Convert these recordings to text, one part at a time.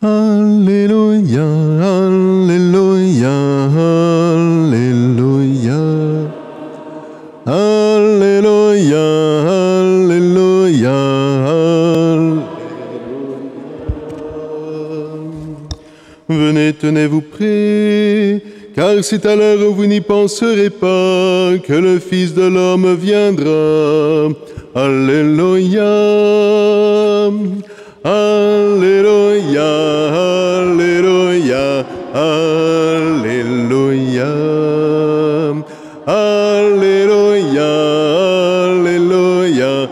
Alléluia, Alléluia, Alléluia. Alléluia, Alléluia, Alléluia. Venez, tenez-vous prêts, car c'est à l'heure où vous n'y penserez pas que le Fils de l'homme viendra. Alléluia, Alléluia, Alléluia, Alléluia, Alléluia, Alléluia,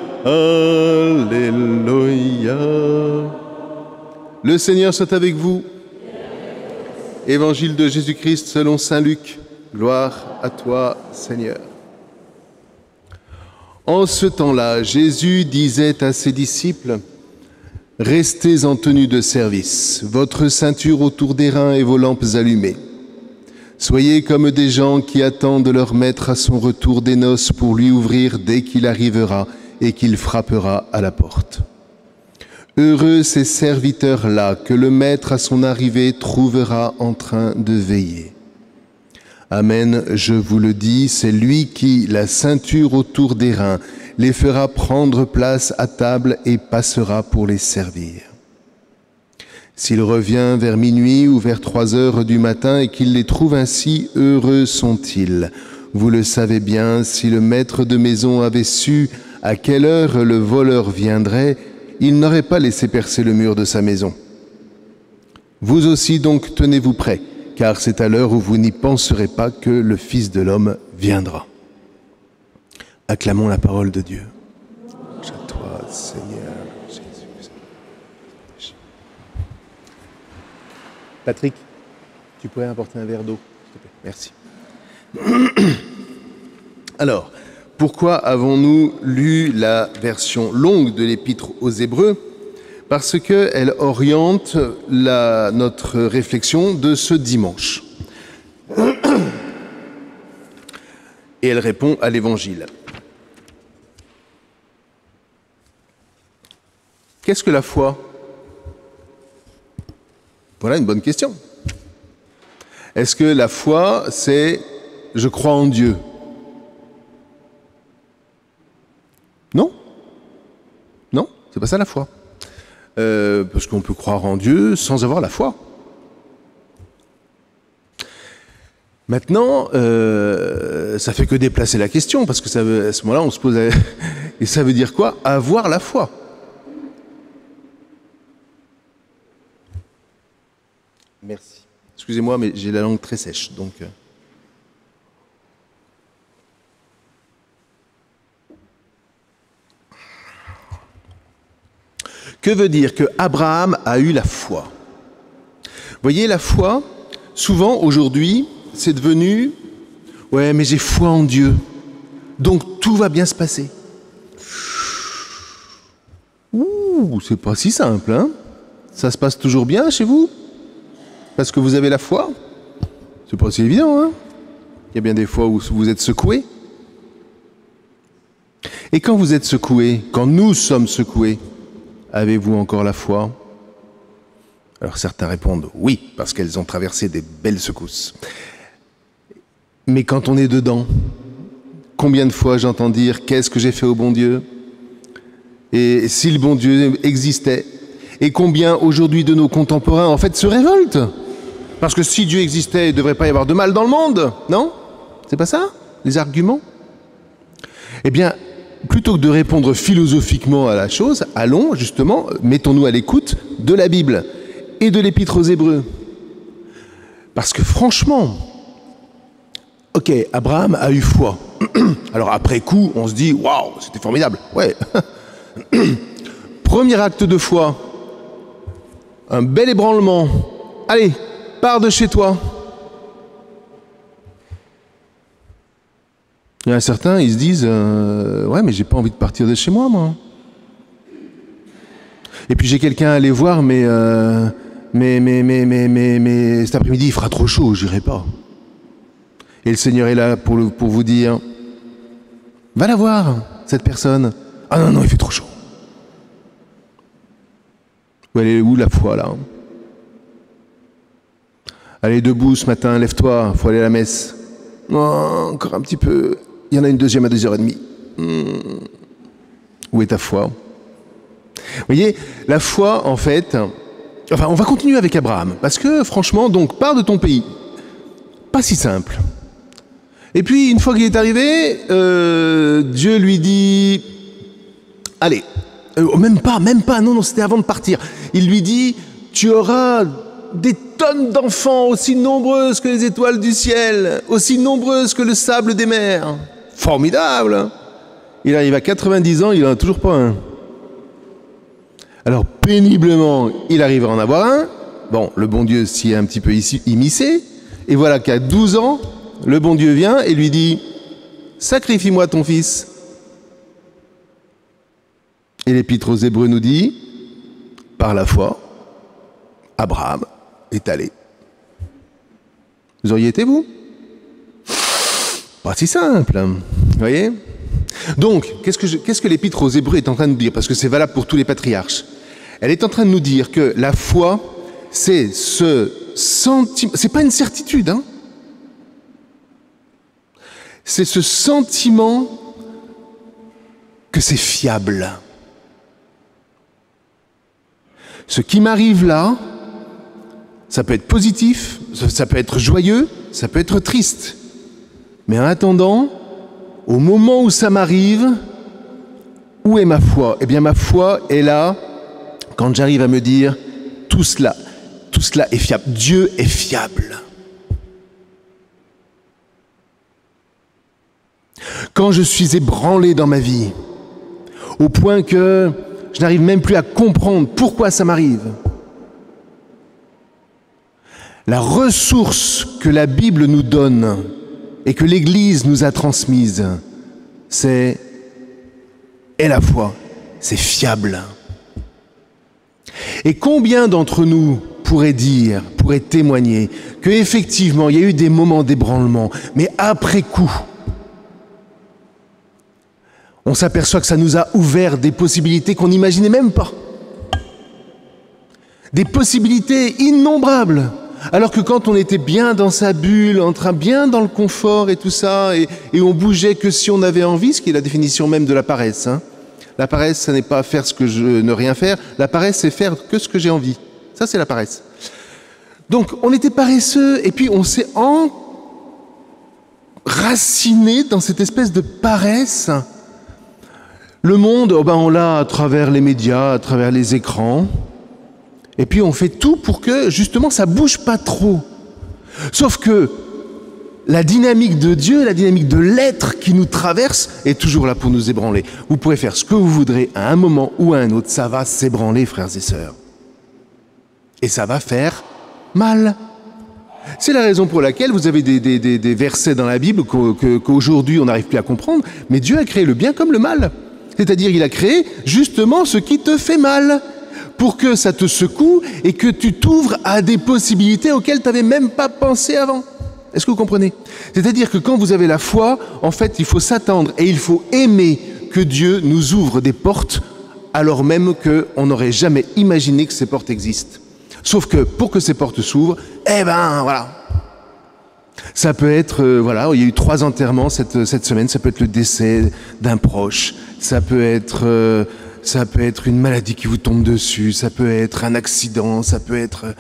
Alléluia. Le Seigneur soit avec vous. Évangile de Jésus-Christ selon saint Luc. Gloire à toi, Seigneur. En ce temps-là, Jésus disait à ses disciples: « Restez en tenue de service, votre ceinture autour des reins et vos lampes allumées. Soyez comme des gens qui attendent leur maître à son retour des noces pour lui ouvrir dès qu'il arrivera et qu'il frappera à la porte. Heureux ces serviteurs-là que le maître à son arrivée trouvera en train de veiller. Amen, je vous le dis, c'est lui qui, la ceinture autour des reins, les fera prendre place à table et passera pour les servir. S'il revient vers minuit ou vers 3 heures du matin et qu'il les trouve ainsi, heureux sont-ils. Vous le savez bien, si le maître de maison avait su à quelle heure le voleur viendrait, il n'aurait pas laissé percer le mur de sa maison. Vous aussi donc tenez-vous prêts, car c'est à l'heure où vous n'y penserez pas que le Fils de l'homme viendra. » Acclamons la parole de Dieu. À toi, Seigneur Jésus. Patrick, tu pourrais apporter un verre d'eau, s'il te plaît. Merci. Alors, pourquoi avons-nous lu la version longue de l'Épître aux Hébreux? Parce qu'elle oriente notre réflexion de ce dimanche. Et elle répond à l'Évangile. Qu'est-ce que la foi? Voilà une bonne question. Est-ce que la foi, c'est « je crois en Dieu » ? Non. Non, c'est pas ça la foi. Parce qu'on peut croire en Dieu sans avoir la foi. Maintenant, ça fait que déplacer la question, parce que à ce moment-là, on se pose... Et ça veut dire quoi? Avoir la foi. Merci. Excusez-moi, mais j'ai la langue très sèche, donc... Que veut dire que Abraham a eu la foi? Vous voyez, la foi, souvent, aujourd'hui, c'est devenu « ouais, mais j'ai foi en Dieu, donc tout va bien se passer. » Ouh, c'est pas si simple, hein? Ça se passe toujours bien chez vous? Parce que vous avez la foi? C'est pas si évident, hein? Il y a bien des fois où vous êtes secoué. Et quand vous êtes secoué, quand nous sommes secoués, avez-vous encore la foi? Alors certains répondent oui, parce qu'elles ont traversé des belles secousses. Mais quand on est dedans, combien de fois j'entends dire « qu'est-ce que j'ai fait au bon Dieu ?» Et si le bon Dieu existait? Et combien aujourd'hui de nos contemporains en fait se révoltent? Parce que si Dieu existait, il ne devrait pas y avoir de mal dans le monde, non? C'est pas ça, les arguments? Eh bien, plutôt que de répondre philosophiquement à la chose, allons justement, mettons-nous à l'écoute de la Bible et de l'Épître aux Hébreux. Parce que franchement, ok, Abraham a eu foi. Alors après coup, on se dit, waouh, c'était formidable. Ouais. Premier acte de foi, un bel ébranlement. Allez, pars de chez toi. Il y en a certains, ils se disent ouais, mais j'ai pas envie de partir de chez moi, moi. Et puis j'ai quelqu'un à aller voir, mais cet après-midi, il fera trop chaud, j'irai pas. Et le Seigneur est là pour vous dire va la voir, cette personne. Ah non, non, il fait trop chaud. Elle est où la foi, là? Allez, debout ce matin, lève-toi, faut aller à la messe. Oh, encore un petit peu. Il y en a une deuxième à 2h30. Où est ta foi? Vous voyez, la foi, en fait... Enfin, on va continuer avec Abraham. Parce que, franchement, donc, pars de ton pays. Pas si simple. Et puis, une fois qu'il est arrivé, Dieu lui dit... Allez, même pas, non, c'était avant de partir. Il lui dit, tu auras des tonnes d'enfants aussi nombreuses que les étoiles du ciel, aussi nombreuses que le sable des mers. Formidable! Il arrive à 90 ans, il n'en a toujours pas un. Alors, péniblement, il arrive à en avoir un. Bon, le bon Dieu s'y est un petit peu immiscé. Et voilà qu'à 12 ans, le bon Dieu vient et lui dit « Sacrifie-moi ton fils ». Et l'Épître aux Hébreux nous dit « Par la foi, Abraham est allé ». Vous auriez été, vous? Pas si simple, vous voyez? Donc, qu'est-ce que l'Épître aux Hébreux est en train de nous dire? Parce que c'est valable pour tous les patriarches. Elle est en train de nous dire que la foi, c'est ce sentiment... C'est pas une certitude, hein? C'est ce sentiment que c'est fiable. Ce qui m'arrive là, ça peut être positif, ça peut être joyeux, ça peut être triste. Mais en attendant, au moment où ça m'arrive, où est ma foi? Eh bien, ma foi est là quand j'arrive à me dire tout cela est fiable. Dieu est fiable. Quand je suis ébranlé dans ma vie, au point que je n'arrive même plus à comprendre pourquoi ça m'arrive, la ressource que la Bible nous donne et que l'Église nous a transmise, c'est la foi, c'est fiable. Et combien d'entre nous pourraient témoigner qu'effectivement, il y a eu des moments d'ébranlement, mais après coup, on s'aperçoit que ça nous a ouvert des possibilités qu'on n'imaginait même pas. Des possibilités innombrables. Alors que quand on était bien dans sa bulle, bien dans le confort et tout ça, et on bougeait que si on avait envie, ce qui est la définition même de la paresse. Hein. La paresse, ce n'est pas faire ce que je ne rien faire. La paresse, c'est faire que ce que j'ai envie. Ça, c'est la paresse. Donc, on était paresseux, et puis on s'est enraciné dans cette espèce de paresse. Le monde, on l'a à travers les médias, à travers les écrans. Et puis on fait tout pour que, justement, ça bouge pas trop. Sauf que la dynamique de Dieu, la dynamique de l'être qui nous traverse est toujours là pour nous ébranler. Vous pourrez faire ce que vous voudrez à un moment ou à un autre, ça va s'ébranler, frères et sœurs. Et ça va faire mal. C'est la raison pour laquelle vous avez des versets dans la Bible qu'aujourd'hui on n'arrive plus à comprendre, mais Dieu a créé le bien comme le mal. C'est-à-dire il a créé justement ce qui te fait mal, pour que ça te secoue et que tu t'ouvres à des possibilités auxquelles tu n'avais même pas pensé avant. Est-ce que vous comprenez? C'est-à-dire que quand vous avez la foi, en fait, il faut s'attendre et il faut aimer que Dieu nous ouvre des portes alors même qu'on n'aurait jamais imaginé que ces portes existent. Sauf que pour que ces portes s'ouvrent, voilà. Ça peut être, il y a eu 3 enterrements cette semaine, ça peut être le décès d'un proche, ça peut être une maladie qui vous tombe dessus, ça peut être un accident, ça peut être...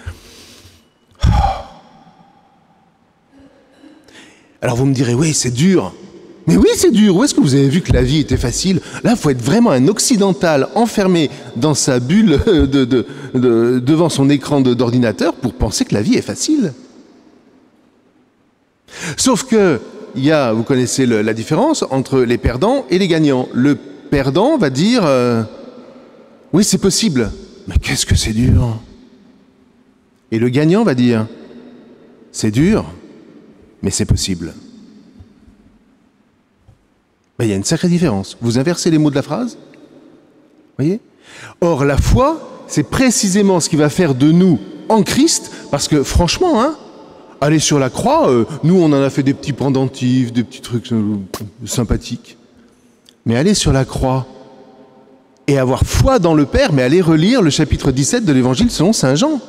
Alors vous me direz, oui, c'est dur. Mais oui, c'est dur. Où est-ce que vous avez vu que la vie était facile? Là, il faut être vraiment un occidental enfermé dans sa bulle devant son écran d'ordinateur pour penser que la vie est facile. Sauf que, vous connaissez la différence entre les perdants et les gagnants. Le perdant va dire... oui, c'est possible, mais qu'est-ce que c'est dur? Et le gagnant va dire, c'est dur, mais c'est possible. Il y a une sacrée différence. Vous inversez les mots de la phrase, voyez? Or, la foi, c'est précisément ce qui va faire de nous en Christ, parce que franchement, aller sur la croix, nous on en a fait des petits pendentifs, des petits trucs sympathiques. Mais aller sur la croix, et avoir foi dans le Père, mais allez relire le chapitre 17 de l'Évangile selon saint Jean.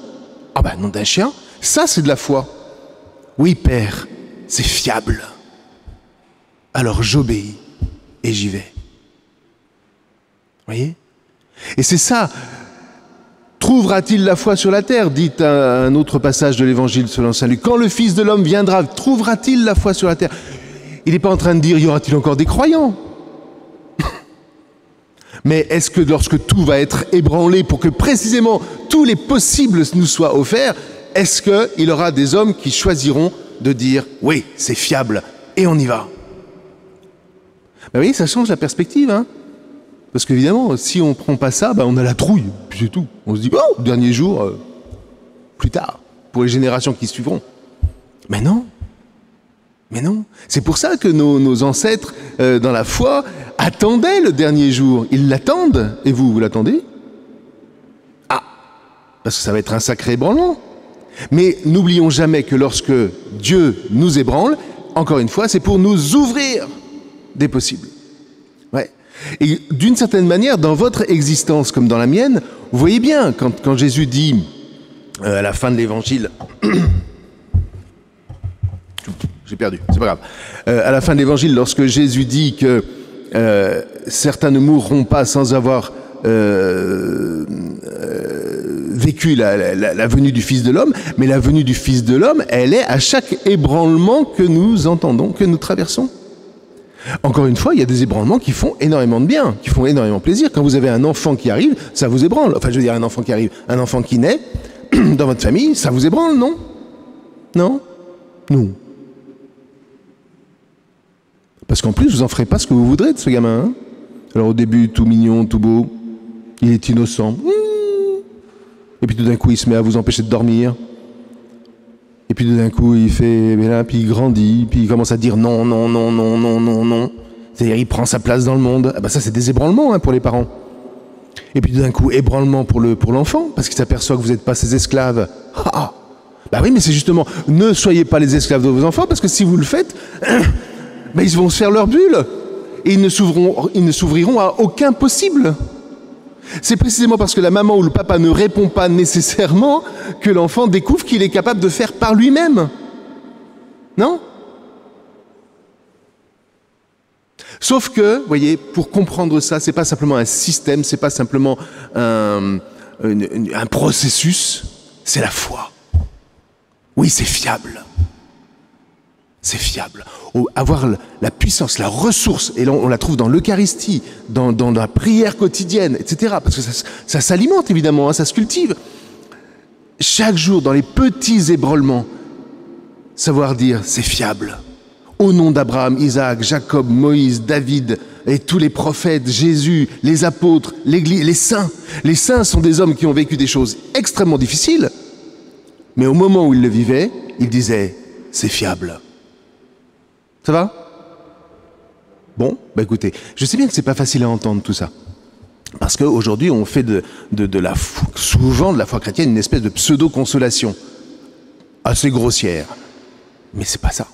Nom d'un chien, ça c'est de la foi. Oui, Père, c'est fiable. Alors j'obéis et j'y vais. Vous voyez? Et c'est ça. Trouvera-t-il la foi sur la terre? Dit un autre passage de l'Évangile selon saint Luc. Quand le Fils de l'homme viendra, trouvera-t-il la foi sur la terre? Il n'est pas en train de dire, y aura-t-il encore des croyants? Mais est-ce que lorsque tout va être ébranlé pour que précisément tous les possibles nous soient offerts, est-ce qu'il y aura des hommes qui choisiront de dire « Oui, c'est fiable et on y va ». Ben oui, ça change la perspective, hein. Parce qu'évidemment, si on ne prend pas ça, ben on a la trouille, puis c'est tout. On se dit, oh, dernier jour, plus tard, pour les générations qui suivront. Mais non. Mais non. C'est pour ça que nos ancêtres, dans la foi, attendaient le dernier jour. Ils l'attendent. Et vous l'attendez? Ah, parce que ça va être un sacré ébranlement. Mais n'oublions jamais que lorsque Dieu nous ébranle, encore une fois, c'est pour nous ouvrir des possibles. Ouais. Et d'une certaine manière, dans votre existence comme dans la mienne, vous voyez bien, quand Jésus dit, à la fin de l'Évangile, j'ai perdu, c'est pas grave, à la fin de l'Évangile, lorsque Jésus dit que certains ne mourront pas sans avoir vécu la venue du Fils de l'homme, mais la venue du Fils de l'homme, elle est à chaque ébranlement que nous entendons, que nous traversons. Encore une fois, il y a des ébranlements qui font énormément de bien, qui font énormément plaisir. Quand vous avez un enfant qui arrive, ça vous ébranle. Enfin, je veux dire, un enfant qui arrive, un enfant qui naît, dans votre famille, ça vous ébranle, non? Non? Non. Parce qu'en plus, vous n'en ferez pas ce que vous voudrez de ce gamin. Hein. Alors au début, tout mignon, tout beau, il est innocent. Et puis tout d'un coup, il se met à vous empêcher de dormir. Et puis tout d'un coup, il fait, là, puis il grandit, puis il commence à dire non, non, non, non, non, non, non. C'est-à-dire, il prend sa place dans le monde. Ah ben ça, c'est des ébranlements hein, pour les parents. Et puis tout d'un coup, ébranlement pour l'enfant, parce qu'il s'aperçoit que vous n'êtes pas ses esclaves. Ah, bah oui, mais c'est justement, ne soyez pas les esclaves de vos enfants, parce que si vous le faites, ben ils vont se faire leur bulle. Et ils ne s'ouvriront à aucun possible. C'est précisément parce que la maman ou le papa ne répond pas nécessairement que l'enfant découvre qu'il est capable de faire par lui-même. Non? Sauf que, vous voyez, pour comprendre ça, c'est pas simplement un système, c'est pas simplement un processus, c'est la foi. Oui, c'est fiable. C'est fiable. Avoir la puissance, la ressource, et là on la trouve dans l'Eucharistie, dans la prière quotidienne, etc. Parce que ça s'alimente évidemment, hein, ça se cultive. Chaque jour, dans les petits ébranlements, savoir dire c'est fiable. Au nom d'Abraham, Isaac, Jacob, Moïse, David et tous les prophètes, Jésus, les apôtres, l'Église, les saints. Les saints sont des hommes qui ont vécu des choses extrêmement difficiles, mais au moment où ils le vivaient, ils disaient c'est fiable. Ça va? Bon, bah écoutez, je sais bien que c'est pas facile à entendre tout ça. Parce qu'aujourd'hui, on fait souvent de la foi chrétienne une espèce de pseudo-consolation. Assez grossière. Mais c'est pas ça.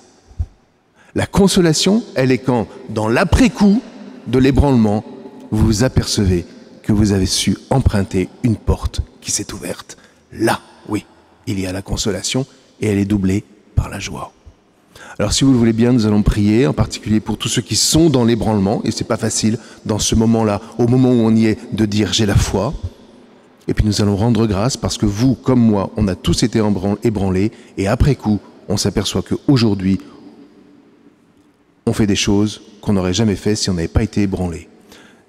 La consolation, elle est quand, dans l'après-coup de l'ébranlement, vous vous apercevez que vous avez su emprunter une porte qui s'est ouverte. Là, oui, il y a la consolation et elle est doublée par la joie. Alors si vous le voulez bien, nous allons prier, en particulier pour tous ceux qui sont dans l'ébranlement, et c'est pas facile dans ce moment-là, au moment où on y est, de dire j'ai la foi. Et puis nous allons rendre grâce parce que vous, comme moi, on a tous été ébranlés, et après coup, on s'aperçoit qu'aujourd'hui, on fait des choses qu'on n'aurait jamais fait si on n'avait pas été ébranlés.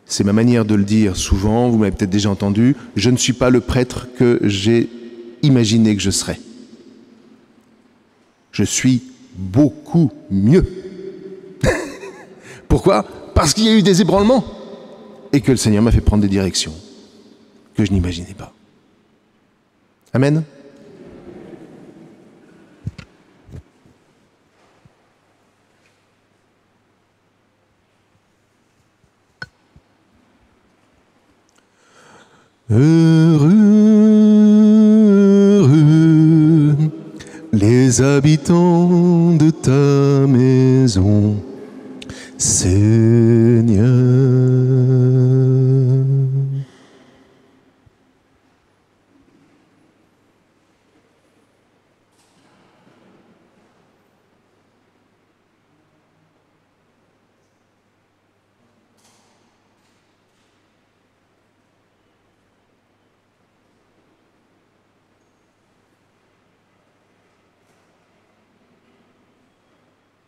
C'est ma manière de le dire souvent, vous m'avez peut-être déjà entendu, je ne suis pas le prêtre que j'ai imaginé que je serais. Je suis beaucoup mieux. Pourquoi? Parce qu'il y a eu des ébranlements et que le Seigneur m'a fait prendre des directions que je n'imaginais pas. Amen. Heureux les habitants de ta maison.